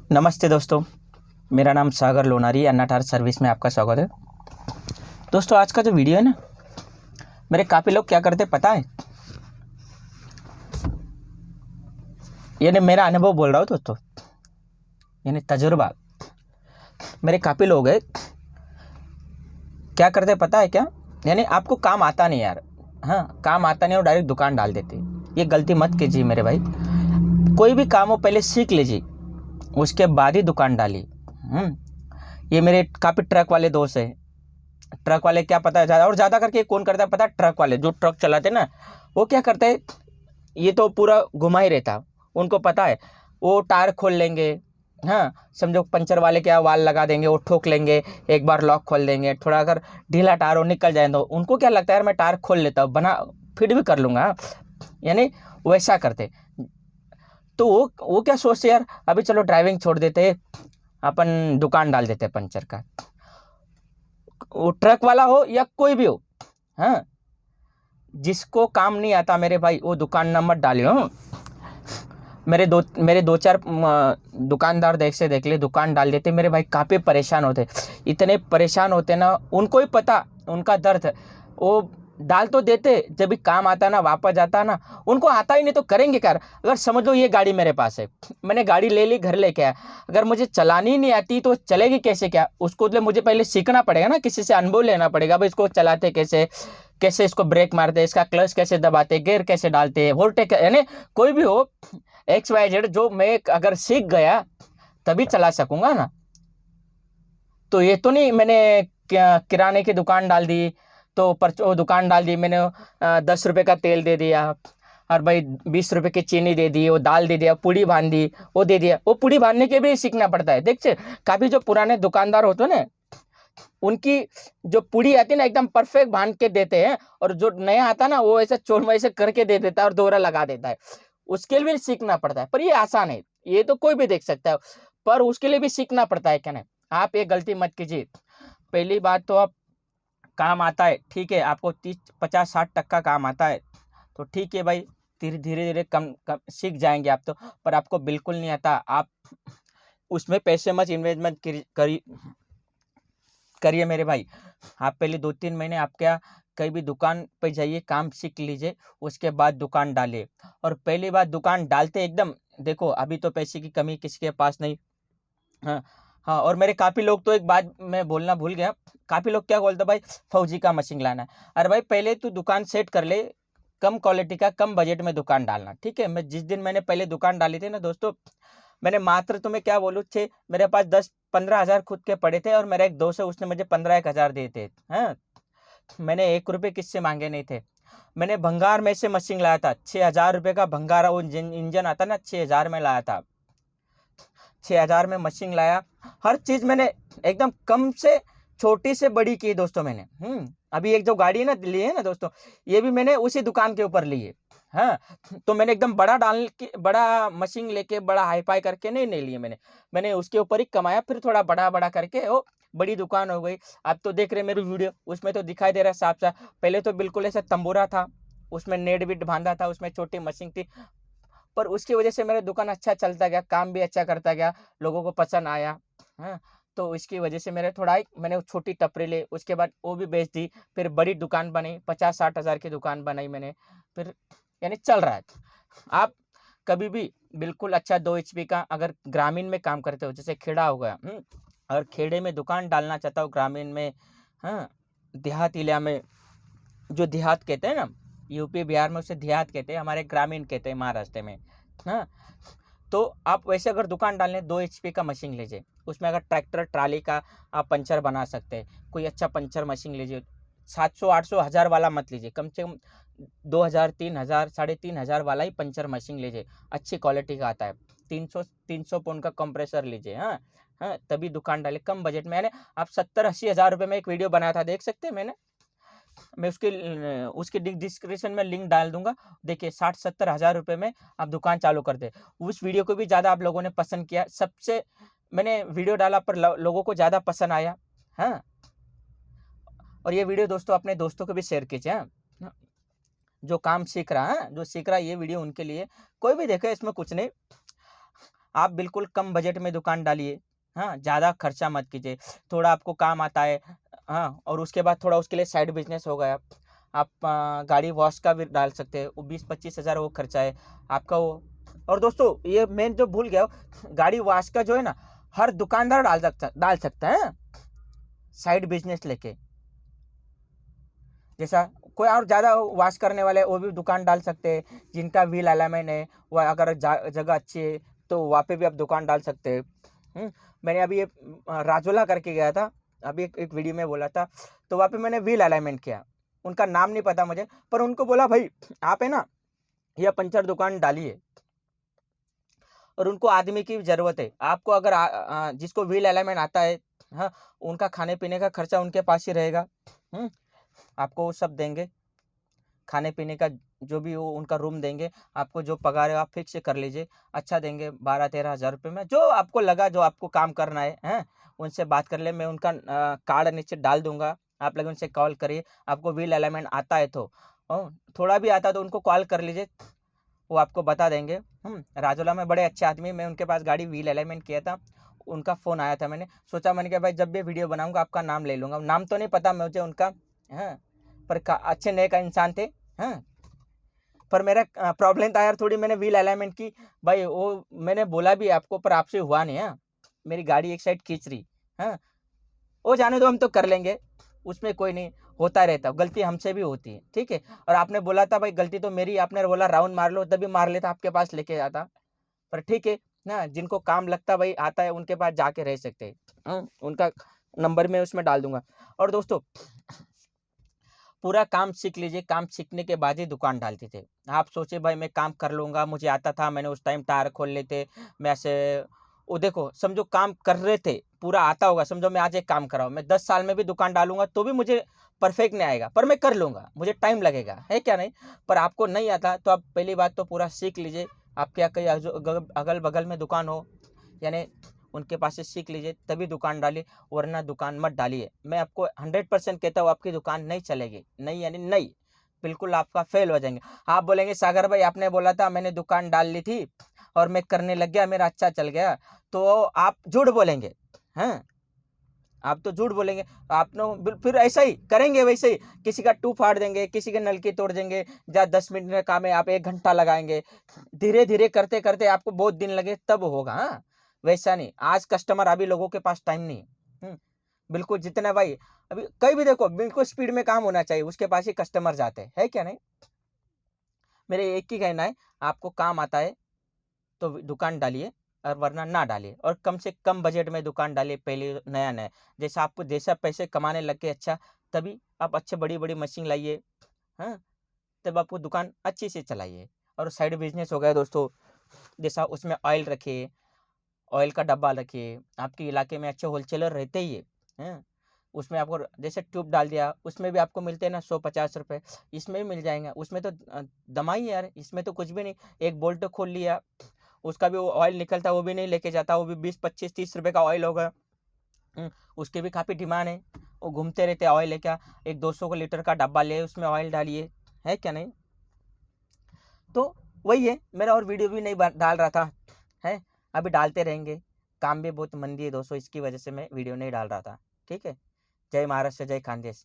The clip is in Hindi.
नमस्ते दोस्तों, मेरा नाम सागर लोनारी अन्ना टायर सर्विस में आपका स्वागत है। दोस्तों, आज का जो वीडियो है ना, मेरे काफ़ी लोग क्या करते पता है, यानी मेरा अनुभव बोल रहा हूँ दोस्तों, यानी तजुर्बा। मेरे काफ़ी लोग हैं क्या करते पता है क्या, यानी आपको काम आता नहीं यार, हाँ काम आता नहीं और डायरेक्ट दुकान डाल देते। ये गलती मत कीजिए मेरे भाई। कोई भी काम हो पहले सीख लीजिए, उसके बाद ही दुकान डालिए। ये मेरे काफ़ी ट्रक वाले दोस्त हैं। ट्रक वाले क्या पता है ज़्यादा और ज़्यादा करके कौन करता है पता है, ट्रक वाले जो ट्रक चलाते हैं ना, वो क्या करते हैं, ये तो पूरा घुमा ही रहता। उनको पता है वो टायर खोल लेंगे, हाँ समझो पंचर वाले क्या वाल लगा देंगे, वो ठोक लेंगे, एक बार लॉक खोल देंगे, थोड़ा अगर ढीला टायर हो निकल जाए तो उनको क्या लगता है यार मैं टायर खोल लेता हूँ, बना फिट भी कर लूँगा, यानी वैसा करते। तो वो क्या सोचते यार, अभी चलो ड्राइविंग छोड़ देते, अपन दुकान डाल देते पंचर का। वो ट्रक वाला हो या कोई भी हो, हाँ जिसको काम नहीं आता मेरे भाई वो दुकान ना मत डालियो। मेरे दो चार दुकानदार देख ले दुकान डाल देते मेरे भाई, काफ़ी परेशान होते, इतने परेशान होते ना, उनको ही पता उनका दर्द है। वो डाल तो देते, जब भी काम आता ना वापस जाता ना, उनको आता ही नहीं तो करेंगे क्या। अगर समझ लो ये गाड़ी मेरे पास है, मैंने गाड़ी ले ली घर लेके आया, अगर मुझे चलानी नहीं आती तो चलेगी कैसे क्या, उसको तो मुझे पहले सीखना पड़ेगा ना, किसी से अनुभव लेना पड़ेगा भाई, इसको चलाते कैसे, कैसे इसको ब्रेक मारते, इसका क्लच कैसे दबाते, गियर कैसे डालते, वोल्टेज, यानी कोई भी हो XYZ, जो मैं अगर सीख गया तभी चला सकूंगा ना। तो ये तो नहीं मैंने किराने की दुकान डाल दी, तो वो दुकान डाल दी मैंने, 10 रुपए का तेल दे दिया और भाई 20 रुपए की चीनी दे दी, वो दाल दे दिया, पूड़ी बांध दी, वो दे दिया। वो पूड़ी बांधने के भी सीखना पड़ता है। देखिए काफी जो पुराने दुकानदार होते हैं ना, उनकी जो पूड़ी आती है ना एकदम परफेक्ट बांध के देते हैं, और जो नया आता है ना वो ऐसे चोर वैसे करके दे देता है और दोहरा लगा देता है। उसके लिए भी सीखना पड़ता है, पर ये आसान है, ये तो कोई भी देख सकता है, पर उसके लिए भी सीखना पड़ता है। क्या नहीं, आप ये गलती मत कीजिए। पहली बात तो आप काम आता है ठीक है, आपको 30 50 60 तक का काम आता है तो ठीक है भाई, धीरे धीरे धीरे कम कम सीख जाएंगे आप तो। पर आपको बिल्कुल नहीं आता, आप उसमें पैसे मत इन्वेस्टमेंट करिए मेरे भाई। आप पहले 2 3 महीने आप क्या, कहीं भी दुकान पे जाइए, काम सीख लीजिए, उसके बाद दुकान डालिए। और पहली बार दुकान डालते एकदम, देखो अभी तो पैसे की कमी किसी के पास नहीं। हाँ हाँ, और मेरे काफ़ी लोग, तो एक बात मैं बोलना भूल गया, काफ़ी लोग क्या बोलते भाई फौजी का मशीन लाना है। अरे भाई पहले तू दुकान सेट कर ले, कम क्वालिटी का कम बजट में दुकान डालना, ठीक है। मैं जिस दिन मैंने पहले दुकान डाली थी ना दोस्तों, मैंने मात्र तुम्हें क्या बोलूँ, छः मेरे पास 10 15 हज़ार खुद के पड़े थे, और मेरा एक दोस्त है उसने मुझे 15 1 हज़ार दिए थे। हाँ, मैंने 1 रुपये किससे मांगे नहीं थे। मैंने भंगार में से मशीन लाया था, 6 हज़ार रुपये का भंगार, वो इंजन आता ना, 6 हज़ार में लाया था। 6 हज़ार में मशीन लाया, हर चीज़ मैंने एकदम कम से छोटी से बड़ी की दोस्तों मैंने। अभी एक जो गाड़ी है ना ली है ना दोस्तों, ये भी मैंने उसी दुकान के ऊपर ली है। हाँ, तो मैंने एकदम बड़ा डाल के, बड़ा मशीन लेके, बड़ा हाई फाई करके नहीं लिए मैंने उसके ऊपर ही कमाया, फिर थोड़ा बड़ा बड़ा करके वो बड़ी दुकान हो गई। आप तो देख रहे मेरी वीडियो, उसमें तो दिखाई दे रहा है साफ साफ। पहले तो बिल्कुल ऐसा तंबूरा था, उसमें नेट बिट बांधा था, उसमें छोटी मशीन थी, पर उसकी वजह से मेरा दुकान अच्छा चलता गया, काम भी अच्छा करता गया, लोगों को पसंद आया। हाँ, तो इसकी वजह से मेरे थोड़ा एक मैंने छोटी टपरी ली, उसके बाद वो भी बेच दी, फिर बड़ी दुकान बनी, 50 60 हज़ार की दुकान बनाई मैंने, फिर यानी चल रहा है। आप कभी भी बिल्कुल अच्छा 2 HP का अगर ग्रामीण में काम करते हो, जैसे खेड़ा हो गया, अगर खेड़े में दुकान डालना चाहता हो ग्रामीण में, हाँ देहात इलाका में, जो देहात कहते हैं ना, यूपी बिहार में उसे देहात कहते हैं, हमारे ग्रामीण कहते हैं महाराष्ट्र में। हाँ, तो आप वैसे अगर दुकान डालने 2 HP का मशीन लीजिए, उसमें अगर ट्रैक्टर ट्राली का आप पंचर बना सकते हैं, कोई अच्छा पंचर मशीन लीजिए। 700 800 हज़ार वाला मत लीजिए, कम से कम 2000 3000 3,500 वाला ही पंचर मशीन लीजिए, अच्छी क्वालिटी का आता है। 300 पौंड का कंप्रेसर लीजिए। हाँ हाँ, तभी दुकान डाले कम बजट में। आप 70 80 हज़ार रुपये में एक वीडियो बनाया था, देख सकते हैं मैंने, मैं उसके डिस्क्रिप्शन में लिंक डाल दूंगा। देखिए 60 70 हज़ार रुपये में आप दुकान चालू कर दे। उस वीडियो को भी ज़्यादा आप लोगों ने पसंद किया, सबसे मैंने वीडियो डाला पर लोगों को ज़्यादा पसंद आया। हाँ, और ये वीडियो दोस्तों अपने दोस्तों को भी शेयर कीजिए। हाँ, जो काम सीख रहा है, जो सीख रहा है, ये वीडियो उनके लिए, कोई भी देखे इसमें कुछ नहीं। आप बिल्कुल कम बजट में दुकान डालिए, हाँ, ज़्यादा खर्चा मत कीजिए, थोड़ा आपको काम आता है, हाँ, और उसके बाद थोड़ा उसके लिए साइड बिजनेस हो गया। आप गाड़ी वॉश का भी डाल सकते हैं, वो 20-25 हज़ार वो खर्चा है आपका वो। और दोस्तों ये मैं जो भूल गया, गाड़ी वॉश का जो है ना, हर दुकानदार डाल सकता है साइड बिजनेस लेके। जैसा कोई और ज़्यादा वॉश करने वाले वो भी दुकान डाल सकते हैं, जिनका व्हील अलाइनमेंट है, वह अगर जगह अच्छी है तो वहाँ पे भी आप दुकान डाल सकते हैं। मैंने अभी ये राजोला करके गया था, अभी एक वीडियो में बोला था, तो वहाँ पे मैंने व्हील अलाइनमेंट किया। उनका नाम नहीं पता मुझे, पर उनको बोला भाई आप है ना यह पंचर दुकान डालिए, और उनको आदमी की ज़रूरत है। आपको अगर जिसको व्हील अलाइनमेंट आता है, हाँ, उनका खाने पीने का खर्चा उनके पास ही रहेगा। आपको वो सब देंगे, खाने पीने का जो भी वो उनका रूम देंगे, आपको जो पगार है आप फिक्स कर लीजिए, अच्छा देंगे 12-13 हज़ार रुपये में, जो आपको लगा, जो आपको काम करना है, हैं, उनसे बात कर ले, मैं उनका कार्ड नीचे डाल दूंगा, आप लोग उनसे कॉल करिए। आपको व्हील अलाइनमेंट आता है तो, थोड़ा भी आता है तो उनको कॉल कर लीजिए, वो आपको बता देंगे। राजोला में बड़े अच्छे आदमी, मैं उनके पास गाड़ी व्हील अलाइनमेंट किया था, उनका फ़ोन आया था, मैंने सोचा, मैंने कहा भाई जब भी वीडियो बनाऊंगा आपका नाम ले लूँगा, नाम तो नहीं पता मुझे उनका, हाँ, पर अच्छे नेक इंसान थे, हाँ। पर मेरा प्रॉब्लम था यार थोड़ी, मैंने व्हील अलाइनमेंट की, भाई वो मैंने बोला भी आपको, पर आपसे हुआ नहीं, हाँ, मेरी गाड़ी एक साइड खींच रही, हाँ, वो जाने दो, हम तो कर लेंगे, उसमें कोई नहीं, होता रहता, गलती हमसे भी होती है, ठीक है। और आपने बोला था भाई गलती तो मेरी, आपने बोला राउंड मार लो, तभी मार लेता, आपके पास लेके आता, पर ठीक है ना, जिनको काम लगता भाई आता है उनके पास जाके रह सकते हैं, उनका नंबर मैं उसमें डाल दूंगा। और दोस्तों पूरा काम सीख लीजिए, काम सीखने के बाद ही दुकान डालते थे। आप सोचे भाई मैं काम कर लूँगा, मुझे आता था, मैंने उस टाइम टायर खोल लेते, मैं ऐसे, वो देखो समझो काम कर रहे थे, पूरा आता होगा, समझो मैं आज एक काम कर रहा हूँ, मैं 10 साल में भी दुकान डालूँगा तो भी मुझे परफेक्ट नहीं आएगा, पर मैं कर लूँगा, मुझे टाइम लगेगा, है क्या नहीं? पर आपको नहीं आता तो आप पहली बात तो पूरा सीख लीजिए, आपके यहाँ कहीं अगल-बगल में दुकान हो, यानी उनके पास से सीख लीजिए, तभी दुकान डालिए, वरना दुकान मत डालिए। मैं आपको 100% कहता हूँ आपकी दुकान नहीं चलेगी, नहीं यानी नहीं, बिल्कुल आपका फेल हो जाएँगे। आप बोलेंगे सागर भाई आपने बोला था मैंने दुकान डाल ली थी और मैं करने लग गया, मेरा अच्छा चल गया, तो आप झूठ बोलेंगे, हैं? आप तो झूठ बोलेंगे, फिर ऐसा ही करेंगे, वैसे ही किसी का ट्यूब फाड़ देंगे, किसी की नलकी तोड़ देंगे, या 10 मिनट में काम है आप 1 घंटा लगाएँगे, धीरे-धीरे करते-करते आपको बहुत दिन लगे तब होगा, हाँ? वैसा नहीं, आज कस्टमर अभी लोगों के पास टाइम नहीं है, बिल्कुल जितना भाई अभी कहीं भी देखो बिल्कुल स्पीड में काम होना चाहिए, उसके पास ही कस्टमर जाते हैं, है क्या नहीं? मेरे एक ही कहना है, आपको काम आता है तो दुकान डालिए, और वरना ना डालिए, और कम से कम बजट में दुकान डालिए पहले नया-नया। जैसा आपको जैसा पैसे कमाने लग गए अच्छा, तभी आप अच्छे बड़ी-बड़ी मशीन लाइए, हाँ? तब आपको दुकान अच्छे से चलाइए। और साइड बिज़नेस हो गया दोस्तों, जैसा उसमें ऑयल रखिए, ऑयल का डब्बा रखिए, आपके इलाके में अच्छे होलसेलर रहते ही हैं? उसमें आपको जैसे ट्यूब डाल दिया, उसमें भी आपको मिलते हैं ना 100-50 रुपए, इसमें भी मिल जाएँगे, उसमें तो दमाही है यार, इसमें तो कुछ भी नहीं, एक बोल्ट खोल लिया, उसका भी वो ऑयल निकलता है, वो भी नहीं लेके जाता, वो भी 20, 25, 30 रुपए का ऑयल होगा। उसकी भी काफ़ी डिमांड है, वो घूमते रहते हैं ऑयल लेके, एक 200 का लीटर का डब्बा ले, उसमें ऑयल डालिए, है क्या नहीं? तो वही है, मेरा और वीडियो भी नहीं डाल रहा था, है? अभी डालते रहेंगे, काम भी बहुत मंदी है दोस्तों, इसकी वजह से मैं वीडियो नहीं डाल रहा था, ठीक है? जय महाराष्ट्र, जय खानदेश।